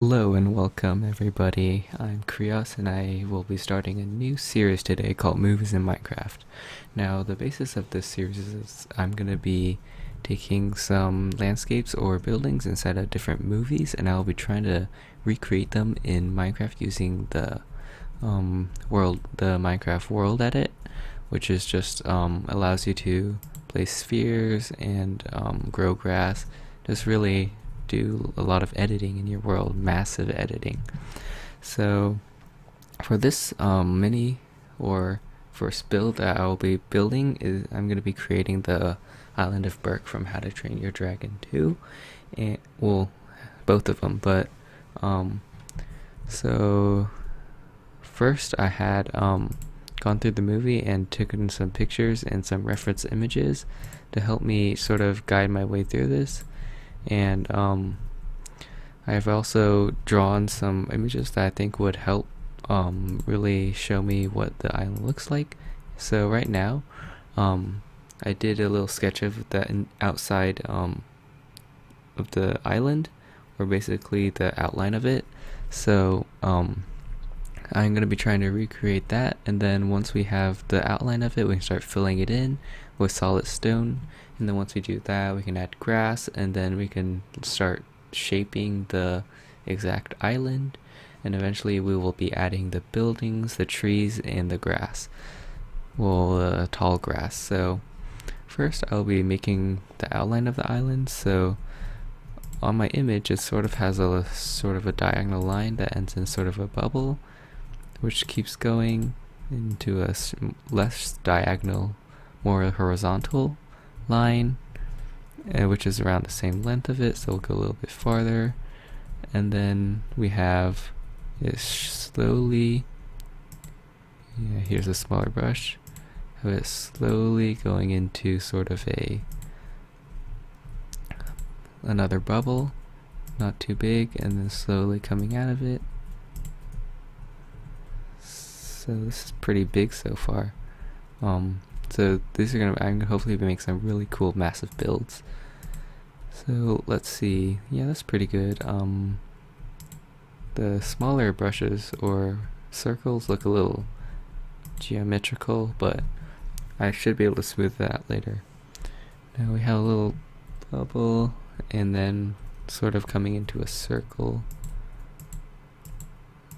Hello and welcome everybody. I'm Krios and I will be starting a new series today called Movies in Minecraft. Now the basis of this series is I'm going to be taking some landscapes or buildings inside of different movies and I'll be trying to recreate them in Minecraft using the Minecraft world edit, which is just allows you to place spheres and grow grass. Just really do a lot of editing in your world, massive editing. So for this mini or first build that I'll be building is I'm going to be creating the island of Berk from How to Train Your Dragon 2, and well, both of them. But so first I had gone through the movie and taken some pictures and some reference images to help me sort of guide my way through this. And I've also drawn some images that I think would help really show me what the island looks like. So right now I did a little sketch of the outside of the island, or basically the outline of it. So I'm going to be trying to recreate that, and then once we have the outline of it, we can start filling it in with solid stone. And then once we do that, we can add grass, and then we can start shaping the exact island. And eventually we will be adding the buildings, the trees, and the grass. Well, tall grass. So first I'll be making the outline of the island. So on my image, it sort of has a sort of a diagonal line that ends in sort of a bubble, which keeps going into a less diagonal, more horizontal line, which is around the same length of it, so we'll go a little bit farther. And then we have it slowly, here's a smaller brush, have it slowly going into sort of another bubble, not too big, and then slowly coming out of it. So this is pretty big so far. So these are I'm gonna hopefully make some really cool massive builds. So let's see. Yeah, that's pretty good. The smaller brushes or circles look a little geometrical, but I should be able to smooth that out later. Now we have a little bubble and then sort of coming into a circle.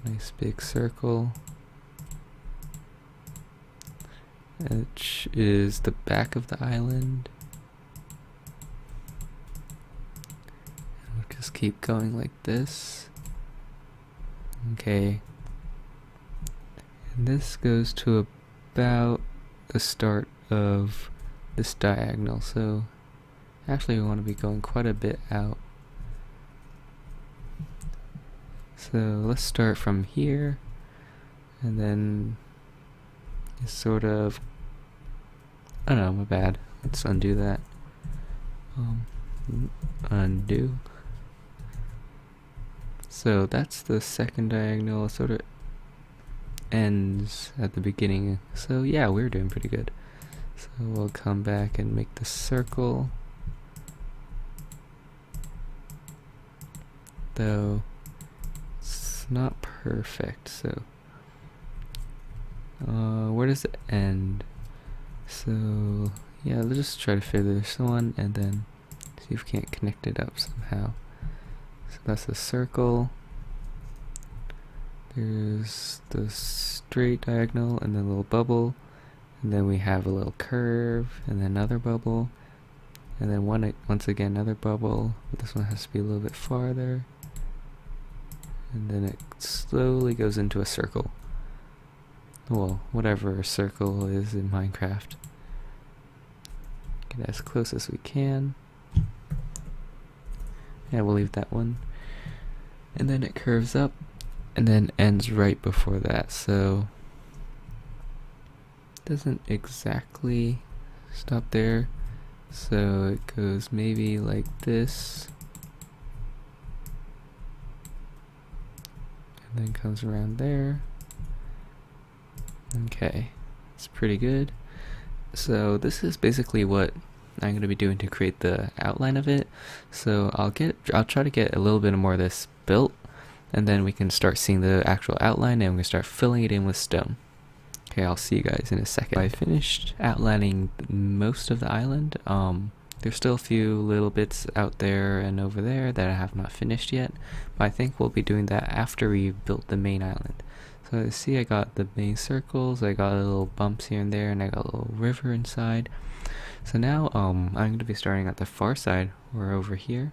Nice big circle. Which is the back of the island. And we'll just keep going like this. Okay. And this goes to about the start of this diagonal, so actually we want to be going quite a bit out. So let's start from here, and then sort of, I don't know, my bad. Let's undo that. Undo. So that's the second diagonal. It sort of ends at the beginning. So yeah, we're doing pretty good. So we'll come back and make the circle. Though it's not perfect, so where does it end? So yeah, let's just try to figure this one and then see if we can't connect it up somehow. So that's the circle. There's the straight diagonal and then a little bubble, and then we have a little curve and then another bubble, and then once again another bubble, but this one has to be a little bit farther, and then it slowly goes into a circle. Well, whatever a circle is in Minecraft. Get as close as we can. Yeah, we'll leave that one. And then it curves up and then ends right before that, so it doesn't exactly stop there. So it goes maybe like this, and then comes around there. Okay, it's pretty good. So this is basically what I'm going to be doing to create the outline of it. So I'll try to get a little bit more of this built, and then we can start seeing the actual outline, and we can start filling it in with stone. Okay, I'll see you guys in a second. I finished outlining most of the island. There's still a few little bits out there and over there that I have not finished yet, but I think we'll be doing that after we built the main island. So see, I got the main circles, I got little bumps here and there, and I got a little river inside. So now I'm going to be starting at the far side, or over here,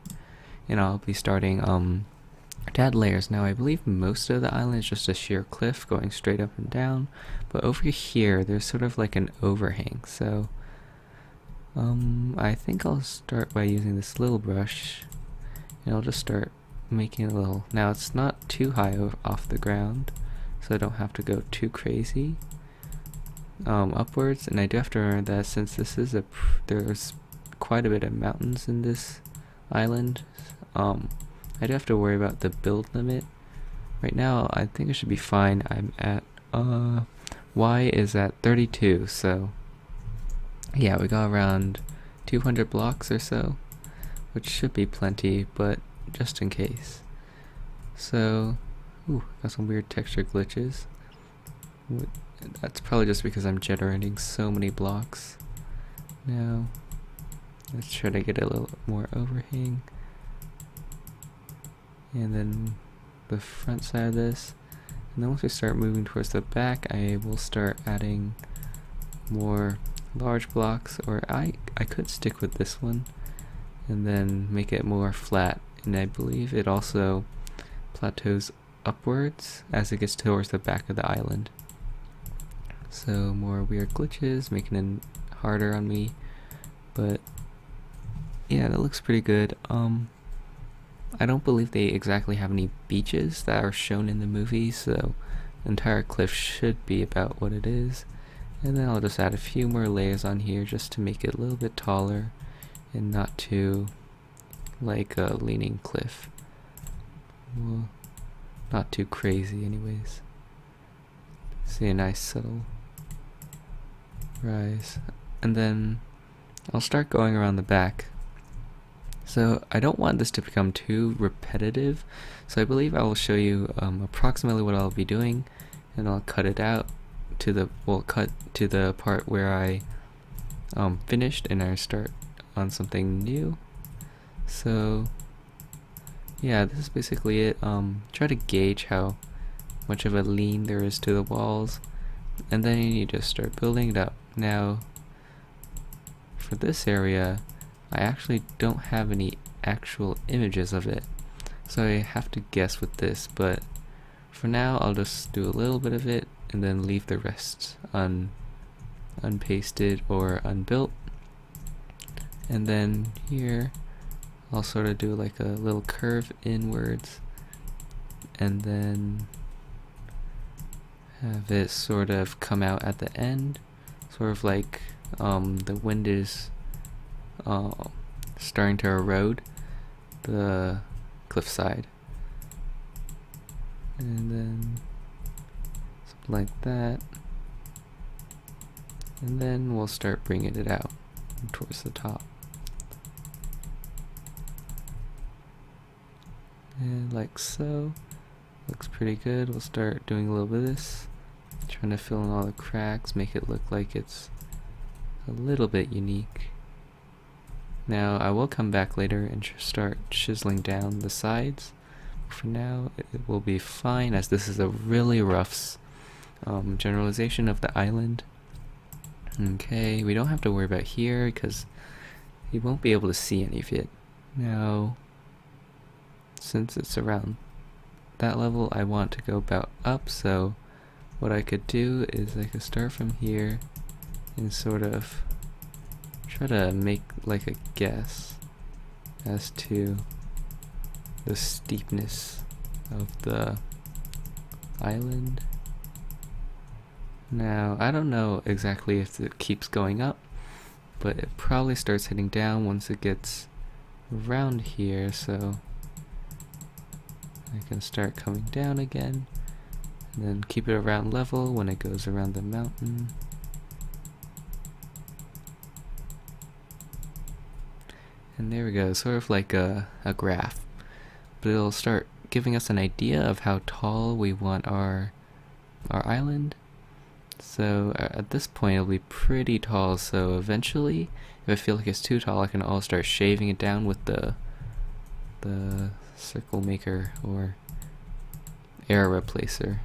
and I'll be starting to add layers. Now I believe most of the island is just a sheer cliff going straight up and down, but over here there's sort of like an overhang. So I think I'll start by using this little brush, and I'll just start making a little. Now it's not too high off the ground, so I don't have to go too crazy upwards. And I do have to remember that since this is there's quite a bit of mountains in this island, I do have to worry about the build limit. Right now I think it should be fine. I'm at Y is at 32, so yeah, we got around 200 blocks or so, which should be plenty, but just in case. So, ooh, got some weird texture glitches. That's probably just because I'm generating so many blocks. Now, let's try to get a little more overhang. And then the front side of this. And then once we start moving towards the back, I will start adding more large blocks, or I could stick with this one and then make it more flat, and I believe it also plateaus upwards as it gets towards the back of the island. So more weird glitches, making it harder on me, but yeah, that looks pretty good. I don't believe they exactly have any beaches that are shown in the movie, so the entire cliff should be about what it is. And then I'll just add a few more layers on here just to make it a little bit taller and not too like a leaning cliff. Well, not too crazy anyways. See a nice subtle rise. And then I'll start going around the back. So I don't want this to become too repetitive, so I believe I will show you approximately what I'll be doing, and I'll cut it out to the cut to the part where I finished, and I start on something new. So yeah, this is basically it. Try to gauge how much of a lean there is to the walls, and then you just start building it up. Now for this area, I actually don't have any actual images of it, so I have to guess with this, but for now I'll just do a little bit of it and then leave the rest unpasted or unbuilt. And then here I'll sort of do like a little curve inwards, and then have it sort of come out at the end, sort of like the wind is starting to erode the cliffside, and then something like that, and then we'll start bringing it out towards the top, and like so. Looks pretty good. We'll start doing a little bit of this, trying to fill in all the cracks, make it look like it's a little bit unique. Now I will come back later and start chiseling down the sides. For now it will be fine, as this is a really rough generalization of the island. Okay, we don't have to worry about here because you won't be able to see any of it. Now since it's around that level, I want to go about up, so what I could do is I could start from here and sort of try to make like a guess as to the steepness of the island. Now I don't know exactly if it keeps going up, but it probably starts hitting down once it gets around here, so I can start coming down again, and then keep it around level when it goes around the mountain. And there we go, sort of like a graph, but it'll start giving us an idea of how tall we want our island. So at this point it'll be pretty tall, so eventually if I feel like it's too tall I can all start shaving it down with the circle maker or air replacer.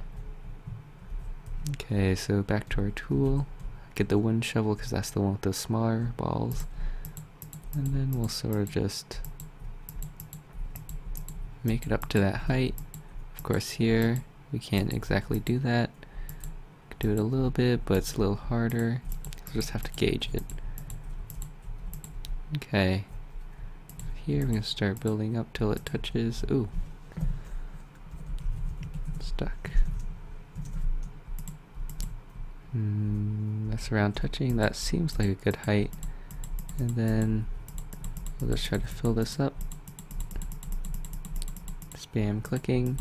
Okay, so back to our tool. Get the wooden shovel because that's the one with the smaller balls. And then we'll sort of just make it up to that height. Of course here we can't exactly do that. Do it a little bit, but it's a little harder. So just have to gauge it. Okay. Here we're gonna start building up till it touches. Ooh. Stuck. That's around touching. That seems like a good height. And then we'll just try to fill this up. Spam clicking.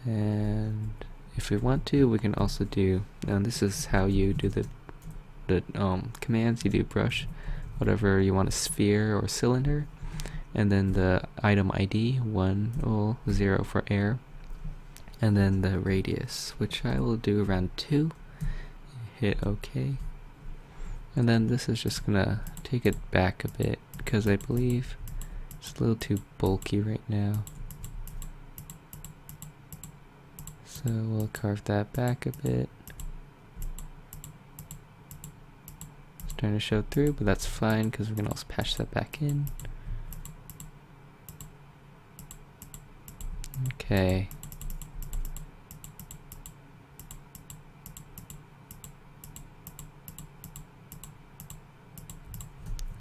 And if we want to, we can also do, and this is how you do the commands. You do brush, whatever you want, a sphere or cylinder, and then the item ID 1 or 0 for air, and then the radius, which I will do around 2. Hit OK, and then this is just gonna take it back a bit because I believe it's a little too bulky right now. So we'll carve that back a bit. It's starting to show through, but that's fine because we're going to also patch that back in. Okay.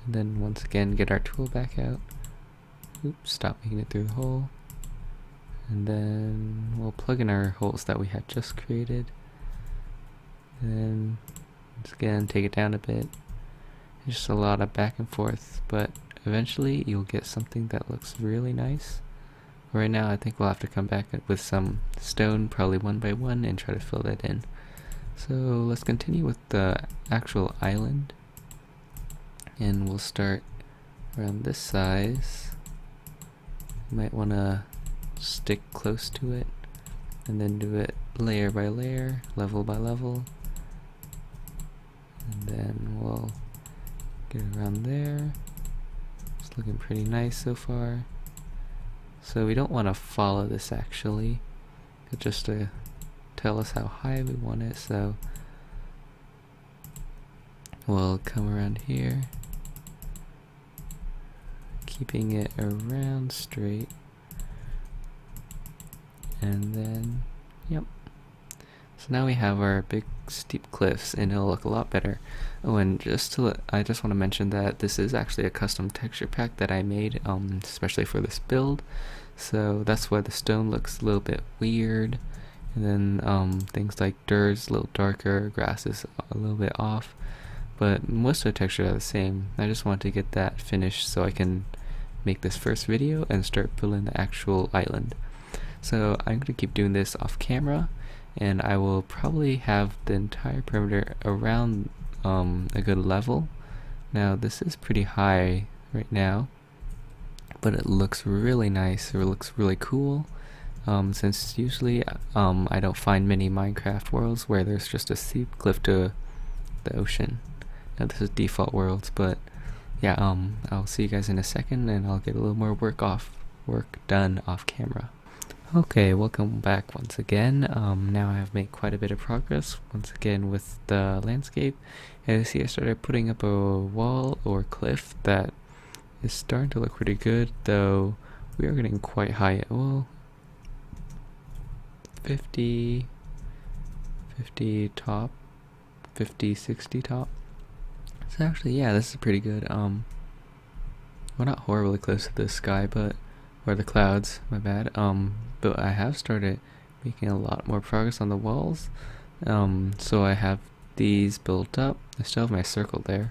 And then once again get our tool back out. Oops, stop making it through the hole. And then we'll plug in our holes that we had just created. And once again, take it down a bit. It's just a lot of back and forth, but eventually you'll get something that looks really nice. Right now, I think we'll have to come back with some stone, probably 1 by 1, and try to fill that in. So let's continue with the actual island. And we'll start around this size. You might want to stick close to it and then do it layer by layer, level by level, and then we'll get around there. It's looking pretty nice so far. So we don't want to follow this actually, just to tell us how high we want it. So we'll come around here, keeping it around straight. And then, yep. So now we have our big steep cliffs and it'll look a lot better. Oh, and I just want to mention that this is actually a custom texture pack that I made, especially for this build. So that's why the stone looks a little bit weird. And then things like dirt's a little darker, grass is a little bit off. But most of the textures are the same. I just want to get that finished so I can make this first video and start building the actual island. So I'm going to keep doing this off camera, and I will probably have the entire perimeter around a good level. Now this is pretty high right now, but it looks really nice. It looks really cool, since usually I don't find many Minecraft worlds where there's just a steep cliff to the ocean. Now this is default worlds, but yeah, I'll see you guys in a second, and I'll get a little more work done off camera. Okay, welcome back once again. Now I have made quite a bit of progress once again with the landscape. As you see, I started putting up a wall or cliff that is starting to look pretty good, though we are getting quite high. Well, 50 top, 50, 60 top. So actually, yeah, this is pretty good. We're not horribly close to the sky, but or the clouds, my bad. But I have started making a lot more progress on the walls. So I have these built up. I still have my circle there.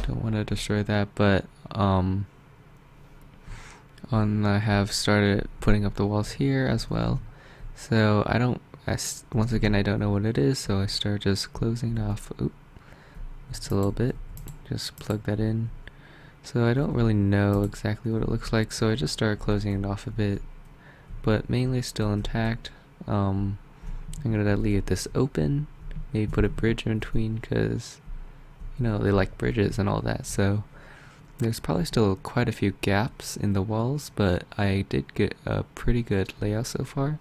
Don't want to destroy that, but I have started putting up the walls here as well. So once again, I don't know what it is, so I start just closing it off. Oop, just a little bit. Just plug that in. So I don't really know exactly what it looks like, so I just started closing it off a bit, but mainly still intact. I'm gonna leave this open, maybe put a bridge in between, because they like bridges and all that, so there's probably still quite a few gaps in the walls, but I did get a pretty good layout so far.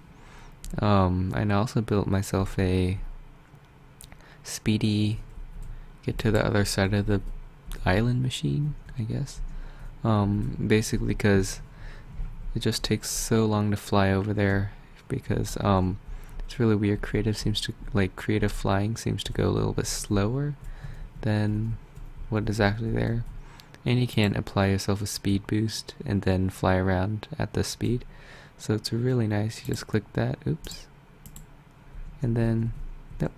And I also built myself a speedy get to the other side of the island machine, I guess. Basically because it just takes so long to fly over there, because it's really weird. Creative flying seems to go a little bit slower than what is actually there. And you can't apply yourself a speed boost and then fly around at the speed. So it's really nice. You just click that, oops, and then, yep,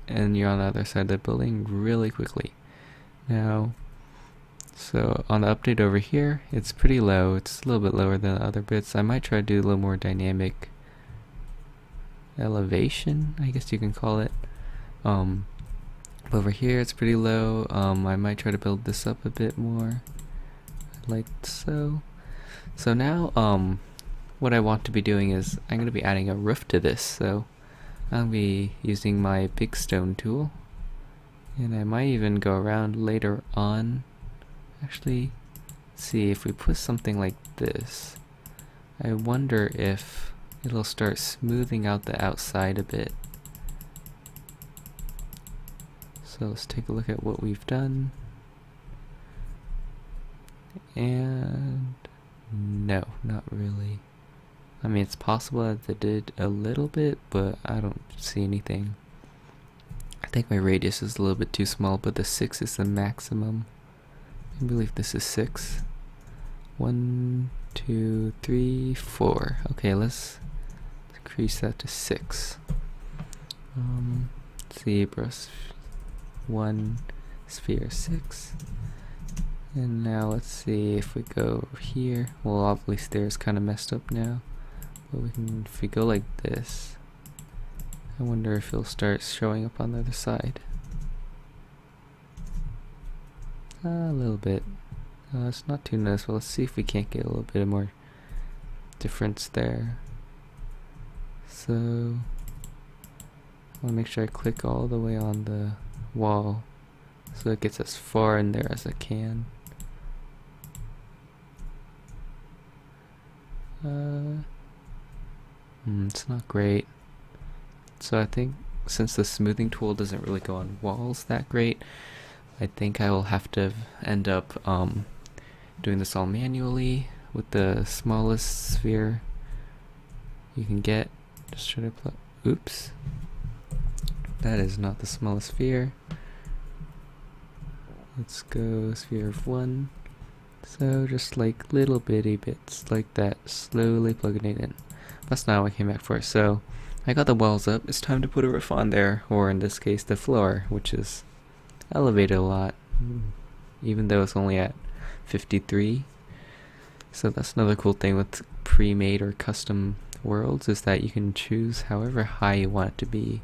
and you're on the other side of the building really quickly. Now, so on the update over here, it's pretty low. It's a little bit lower than the other bits. I might try to do a little more dynamic elevation, I guess you can call it. Over here it's pretty low. I might try to build this up a bit more, like so. So now, what I want to be doing is I'm going to be adding a roof to this. So I'll be using my big stone tool, and I might even go around later on. Actually, see if we put something like this. I wonder if it'll start smoothing out the outside a bit. So let's take a look at what we've done. And no, not really. I mean, it's possible that they did a little bit, but I don't see anything. I think my radius is a little bit too small, but the 6 is the maximum. I believe this is 6. 1, 2, 3, 4. Okay, let's increase that to 6. Let's see, brush 1, sphere 6. And now let's see if we go over here. Well, obviously there's kind of messed up now. But if we go like this, I wonder if it'll start showing up on the other side. A little bit. It's not too noticeable. Let's see if we can't get a little bit more difference there. So I want to make sure I click all the way on the wall so it gets as far in there as I can. It's not great. So I think since the smoothing tool doesn't really go on walls that great, I think I will have to end up doing this all manually with the smallest sphere you can get. Just try to oops. That is not the smallest sphere. Let's go sphere of 1. So just like little bitty bits like that, slowly plugging it in. That's not what I came back for. So I got the walls up. It's time to put a roof on there, or in this case the floor, which is elevated a lot, even though it's only at 53. So that's another cool thing with pre-made or custom worlds, is that you can choose however high you want it to be,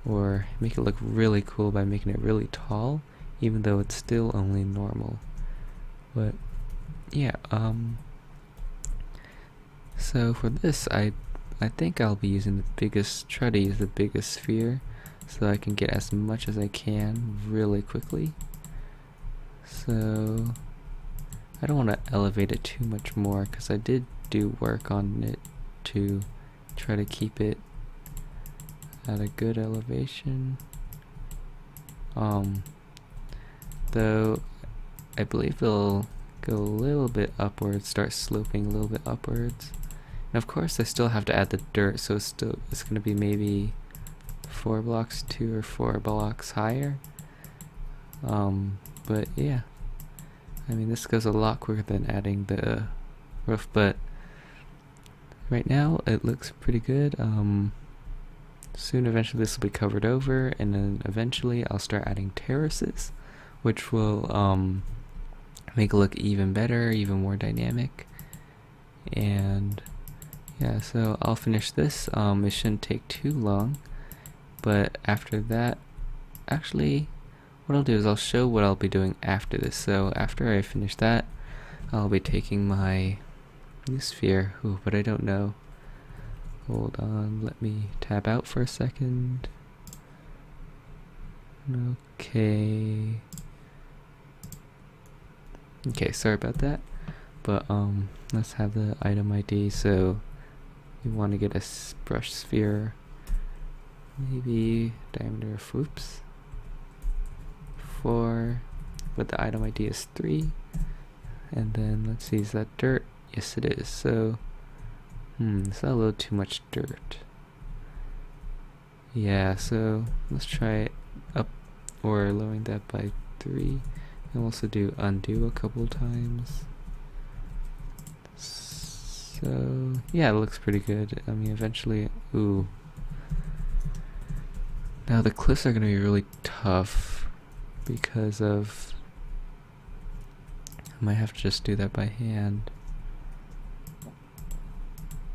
or make it look really cool by making it really tall, even though it's still only normal. But yeah, so for this, I think I'll be using try to use the biggest sphere, so I can get as much as I can really quickly. So I don't want to elevate it too much more, because I did do work on it to try to keep it at a good elevation. Though I believe it'll go a little bit upwards, start sloping a little bit upwards. And of course I still have to add the dirt, so it's going to be maybe 2 or 4 blocks higher. But yeah, I mean, this goes a lot quicker than adding the roof, but right now it looks pretty good. Soon eventually this will be covered over, and then eventually I'll start adding terraces, which will make it look even better, even more dynamic. And yeah, so I'll finish this. It shouldn't take too long, but after that, actually, what what I'll do is I'll show what I'll be doing after this. So after I finish that, I'll be taking my new sphere. Ooh, but I don't know. Hold on, let me tab out for a second. Okay. Okay, sorry about that. But let's have the item ID. So we want to get a brush sphere. Maybe diameter of 4, but the item ID is 3. And then let's see, is that dirt? Yes, it is. So, it's a little too much dirt. Yeah, so let's try it up or lowering that by 3. And also do undo a couple times. So, yeah, it looks pretty good. I mean, eventually, ooh. Now the cliffs are going to be really tough because of, I might have to just do that by hand,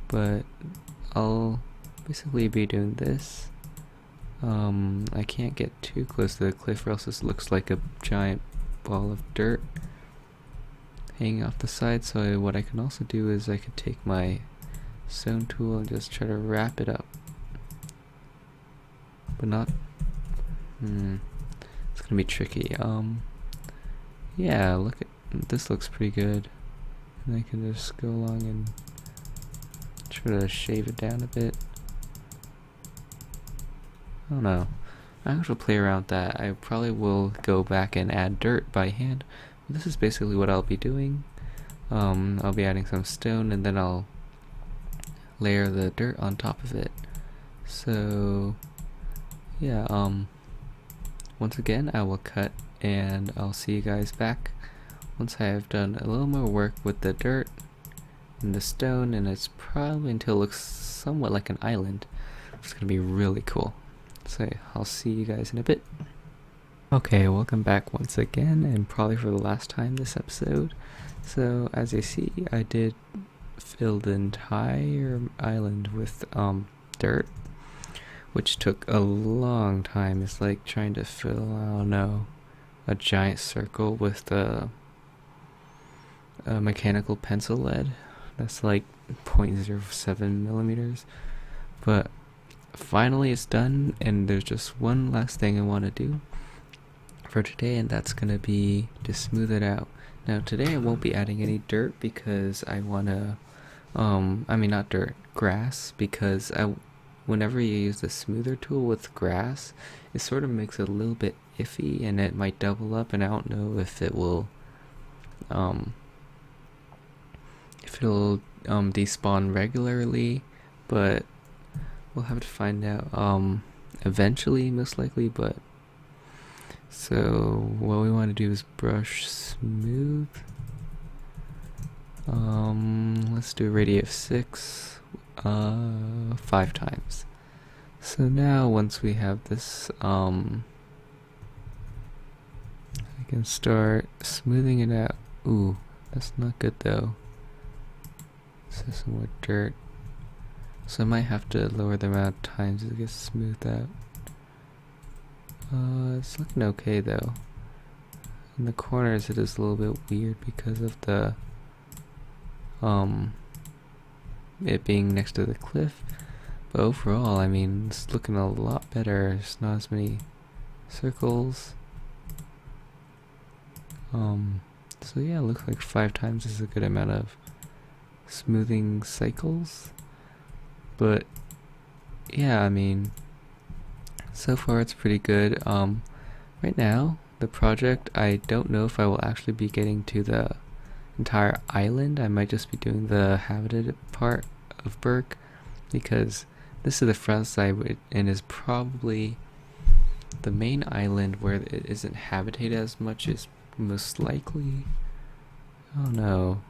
but I'll basically be doing this. I can't get too close to the cliff or else this looks like a giant ball of dirt hanging off the side. So what I can also do is I could take my stone tool and just try to wrap it up. But not, it's gonna be tricky. Yeah, look at, this looks pretty good. And I can just go along and try to shave it down a bit. I don't know. I actually play around with that. I probably will go back and add dirt by hand. This is basically what I'll be doing. I'll be adding some stone and then I'll layer the dirt on top of it. So yeah, once again I will cut and I'll see you guys back once I have done a little more work with the dirt and the stone, and it's probably until it looks somewhat like an island. It's gonna be really cool. So I'll see you guys in a bit. Okay, welcome back once again, and probably for the last time this episode. So as you see, I did fill the entire island with dirt, which took a long time. It's like trying to fill, I don't know, a giant circle with a mechanical pencil lead. That's like 0.07 millimeters. But finally it's done, and there's just one last thing I want to do for today, and that's gonna be to smooth it out. Now today I won't be adding any dirt because I wanna, I mean not dirt, grass, because whenever you use the smoother tool with grass, it sort of makes it a little bit iffy and it might double up, and I don't know if it will, despawn regularly, but we'll have to find out eventually, most likely. But so what we want to do is brush smooth. Let's do a radius of 6, 5 times. So now once we have this, I can start smoothing it out. Ooh, that's not good though. So some more dirt. So I might have to lower the amount of times it gets smoothed out. It's looking okay though. In the corners it is a little bit weird because of the it being next to the cliff. But overall, I mean, it's looking a lot better. There's not as many circles. So yeah, it looks like 5 times is a good amount of smoothing cycles. But yeah, I mean, so far it's pretty good. Right now, the project, I don't know if I will actually be getting to the entire island. I might just be doing the habited part of Berk, because this is the front side and is probably the main island where it isn't habitated as much, is most likely, I don't know,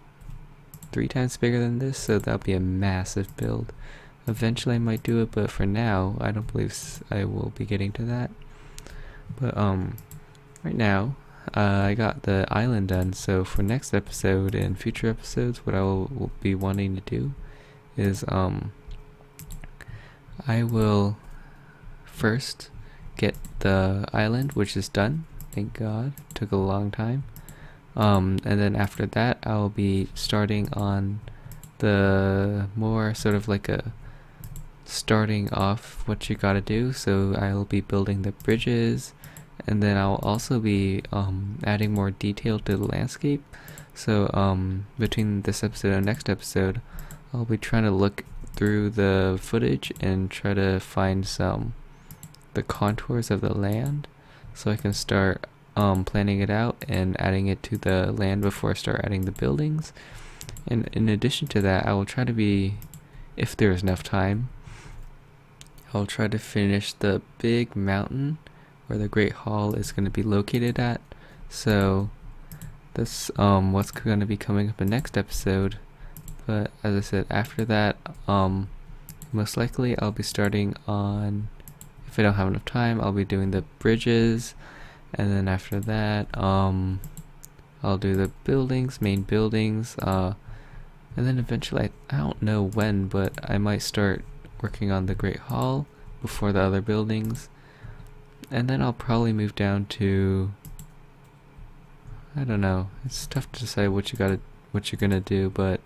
3 times bigger than this, so that'll be a massive build. Eventually I might do it, but for now I don't believe I will be getting to that. But right now I got the island done, so for next episode and future episodes, what I will be wanting to do is I will first get the island, which is done, thank God. Took a long time. And then after that, I'll be starting on the more sort of like a starting off what you gotta do. So I'll be building the bridges, and then I'll also be adding more detail to the landscape. So between this episode and next episode, I'll be trying to look through the footage and try to find the contours of the land, so I can start planning it out and adding it to the land before I start adding the buildings. And in addition to that, I will try to be, if there is enough time, I'll try to finish the big mountain where the Great Hall is going to be located at. So that's what's going to be coming up in next episode. But as I said, after that, most likely I'll be starting on, if I don't have enough time, I'll be doing the bridges, and then after that, I'll do the buildings, main buildings, and then eventually, I don't know when, but I might start working on the Great Hall before the other buildings, and then I'll probably move down to, I don't know, it's tough to decide what you're gonna do, but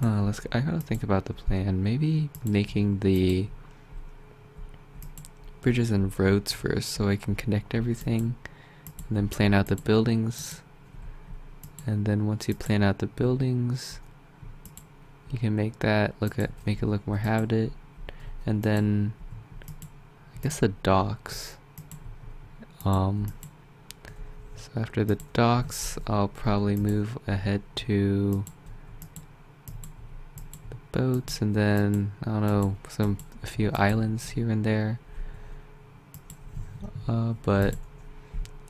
I gotta think about the plan. Maybe making the bridges and roads first so I can connect everything, and then plan out the buildings. And then once you plan out the buildings, you can make it look more habited. And then I guess the docks. So after the docks, I'll probably move ahead to the boats, and then I don't know, a few islands here and there. But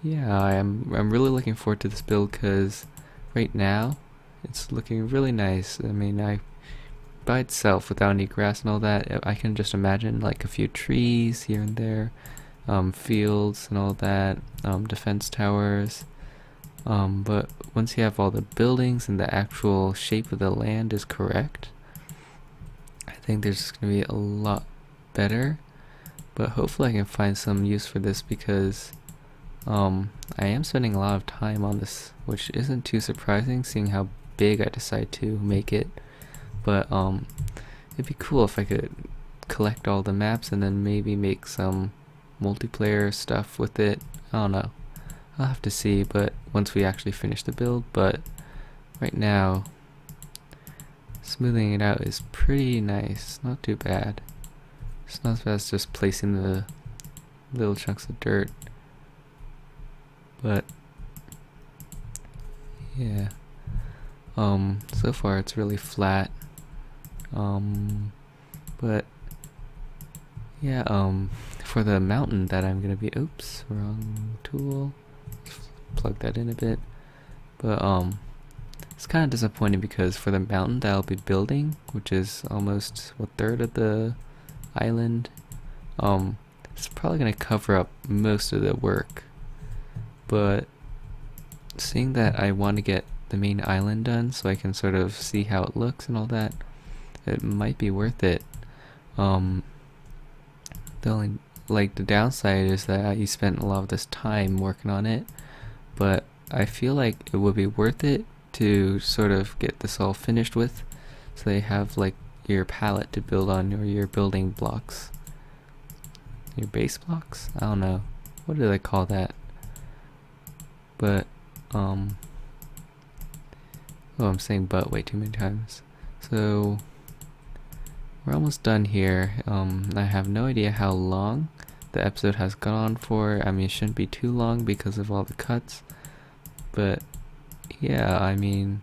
yeah, I'm really looking forward to this build because right now it's looking really nice. I mean, by itself, without any grass and all that, I can just imagine like a few trees here and there, fields and all that, defense towers. But once you have all the buildings and the actual shape of the land is correct, I think there's just gonna be a lot better. But hopefully I can find some use for this because I am spending a lot of time on this, which isn't too surprising seeing how big I decide to make it. But it'd be cool if I could collect all the maps and then maybe make some multiplayer stuff with it. I don't know. I'll have to see, but once we actually finish the build. But right now, smoothing it out is pretty nice. Not too bad. It's not as bad as just placing the little chunks of dirt. But yeah, so far it's really flat. But yeah, for the mountain that I'm gonna be, oops, wrong tool. Plug that in a bit. But it's kind of disappointing because for the mountain that I'll be building, which is almost a third of the island, it's probably gonna cover up most of the work. But seeing that I want to get the main island done so I can sort of see how it looks and all that, it might be worth it. The only, the downside is that you spent a lot of this time working on it, but I feel like it would be worth it to sort of get this all finished with, so they have like your palette to build on, or your building blocks, your base blocks. I don't know, what do they call that? But oh, I'm saying but way too many times. So we're almost done here. I have no idea how long the episode has gone on for. I mean, it shouldn't be too long because of all the cuts. But yeah, I mean,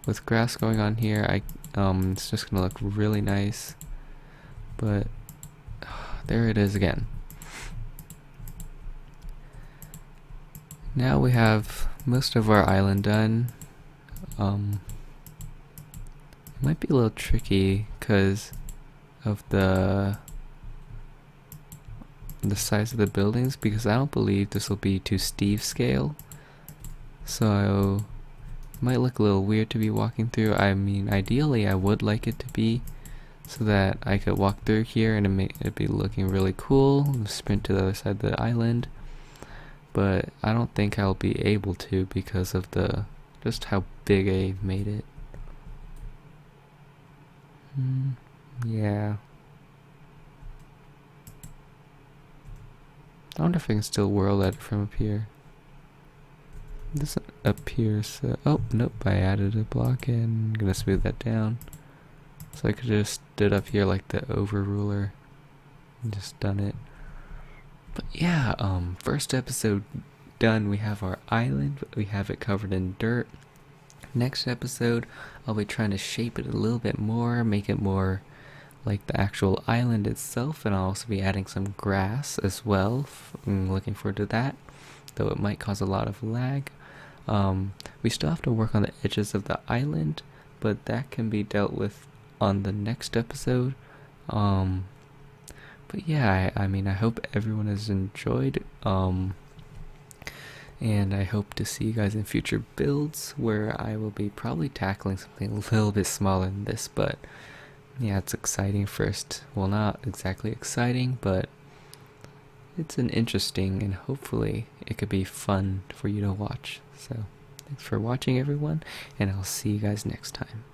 with grass going on here, it's just gonna look really nice. But there it is again. Now we have most of our island done. It might be a little tricky because of the size of the buildings, because I don't believe this will be to Steve scale. So it might look a little weird to be walking through. I mean, ideally I would like it to be so that I could walk through here and it'd be looking really cool, sprint to the other side of the island. But I don't think I'll be able to because of just how big I made it. Yeah. I wonder if I can still whirl at it from up here. It doesn't appear so. Oh, nope, I added a block in. I'm gonna smooth that down. So I could just stood up here like the overruler and just done it. But yeah, first episode done. We have our island. We have it covered in dirt. Next episode, I'll be trying to shape it a little bit more, make it more like the actual island itself, and I'll also be adding some grass as well. I'm looking forward to that, though it might cause a lot of lag. We still have to work on the edges of the island, but that can be dealt with on the next episode. But yeah, I mean, I hope everyone has enjoyed. And I hope to see you guys in future builds where I will be probably tackling something a little bit smaller than this, but yeah, it's exciting first. Well, not exactly exciting, but it's an interesting, and hopefully it could be fun for you to watch. So thanks for watching, everyone, and I'll see you guys next time.